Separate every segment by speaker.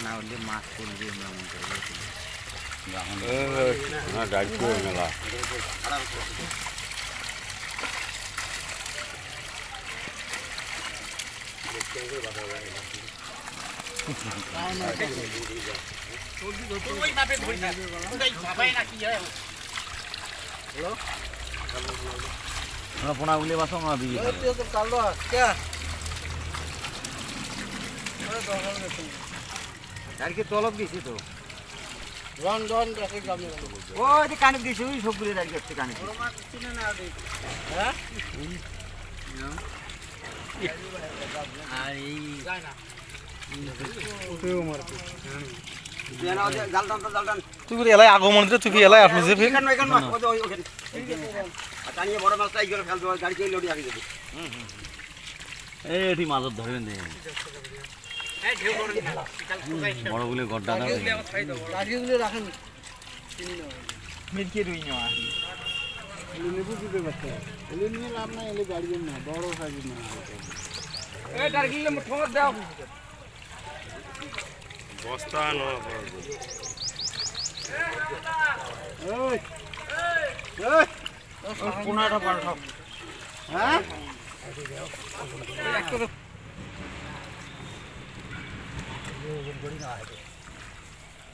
Speaker 1: না হলে মাছ তুলে দিয়ে এমন করে
Speaker 2: গাড়ি করে মেলা
Speaker 1: পোনা গুলি বাসো না দিয়ে গাড়িকে তলব গেছি তো ওই যে কানে দিয়েছি ওই সবগুলি দাঁড়িয়ে যাচ্ছে কানে আর এই
Speaker 3: তুই এলাই আগমন তুই এলাই আসলি যে
Speaker 1: এটি মাছত ধরবেন দেখেন বড়গুলি গড্ডা
Speaker 4: রাখেন
Speaker 1: মিটকে রুই নেওয়া
Speaker 4: নেবু দিতে পারছে এলে নিয়ে লাভ নাই এলে গাড়ি না বড় সাইজ না
Speaker 3: এই টার্গিলে ঠোঁট দাও
Speaker 2: বস্তা নো
Speaker 4: ওই
Speaker 1: কোনাটা পাল্টাও
Speaker 4: হ্যাঁ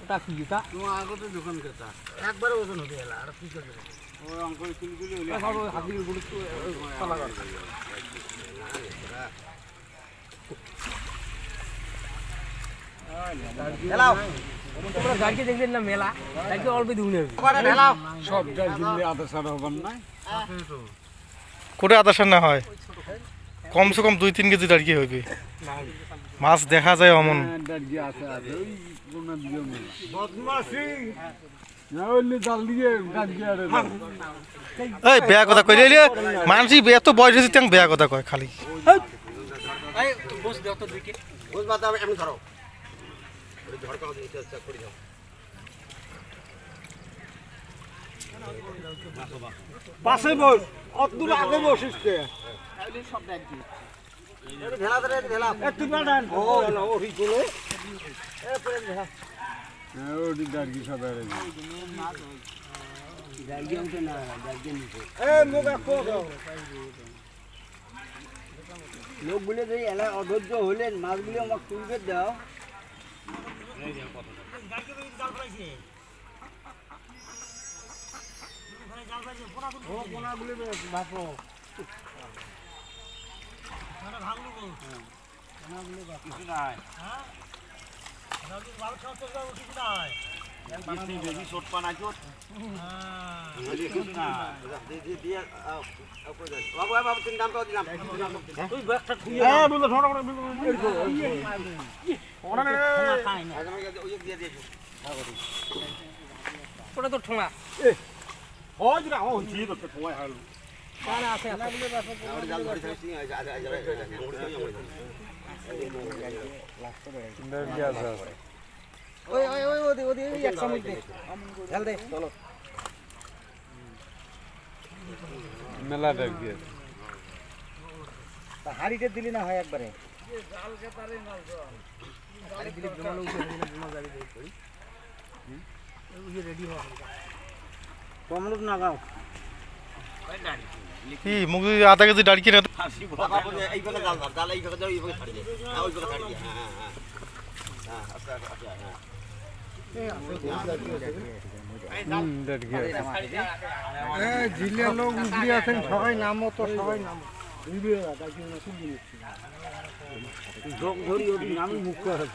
Speaker 3: ওটা কি এটা
Speaker 4: তোমার আগতে দোকান কেতা একবার ওজন হতে এলা আর কি করে ওই অঙ্কল কিলগুলি হইলে
Speaker 3: সব হাতির গুলো পালা কর
Speaker 1: হেলাও
Speaker 3: তোমরা গাড়িকে দেখলেন না মেলা গাড়িকে অল্প দিউনি হবে
Speaker 1: হেলাও
Speaker 4: সব গাড়ি কিনলে আধা সারা হবার না
Speaker 3: কোটে আদার না হয় কমসে কম 2-3 কেজি দাঁড়িয়ে হইবে মাছ দেখা যায় অমন
Speaker 4: দাঁড়ি আছে আছে ওই কোন দিও না বদমাশি না হইলে জাল দিয়ে গাড়ি আরে
Speaker 3: এই বেয়া কথা কই রে মানসি এত বয়স হইছে তেং বেয়া কথা কয় খালি
Speaker 1: এই বস দাও তো দিকে বস বাদ দাও এমনি ধরো ওই ঝড়কা দিতে চেক করে দাও
Speaker 4: পাশে বস অতদূর আগে বসিস কে
Speaker 1: তাইলে সব ব্যাগ দি এর ঢেলা ধরে ঢেলা
Speaker 4: একটু বাড়ান ও ওই চলে এ পরে দেখা ওই গাড়ি সব আরে গাড়ি উঠে না গাড়ি নিচে এ মোগা কো লোকগুলো যে এলা অধৈর্য হলেন মাছগুলো আমাকে তুলবে দাও ও পোনাগুলো বাপো ভাঙলো পোনাগুলো কিছু নাই হ্যাঁ ভালো সব কিছু নাই
Speaker 1: বানানি বেশি শর্ট পানা চোট হ্যাঁ কিছু না দিয়ে বাবু বাবু তিন দাম তো দিলাম তুই ব্যাগটা খুলে
Speaker 3: হ্যাঁ বল ছোট
Speaker 1: ওনা খাই না আগে ওই দিয়ে দিয়েছো
Speaker 3: ওটা তো ঠোঙা
Speaker 4: হয় না ও জি তো ঠোয়া হাল
Speaker 3: তাহলে আছে
Speaker 1: আর জাল ধরে থাকি
Speaker 3: ওই ওই ওই ওদি ওদি এক চামচ দে ঢাল দে চলো
Speaker 4: মেলা দেখ দিয়ে
Speaker 1: হাড়িতে দিলি না হয় একবারে
Speaker 4: জাল কেতারে না
Speaker 3: আরে দিলি জমালো উঠে দিলে জমা গাড়ি দে করি ওই রেডি হওয়া
Speaker 1: কমলুক না গাও
Speaker 3: কি মুগি আধা কেজি দাঁড় কিনে
Speaker 1: এই কথা জাল জাল এই কথা যাও এই কথা ছাড়ি দে ওই কথা ছাড়ি দে হ্যাঁ হ্যাঁ আচ্ছা আচ্ছা হ্যাঁ
Speaker 4: জিল্লার লোক উঠলি আছেন সবাই নামো তো সবাই নামো
Speaker 1: যোগ ধরি ওটি নামি মুখ করে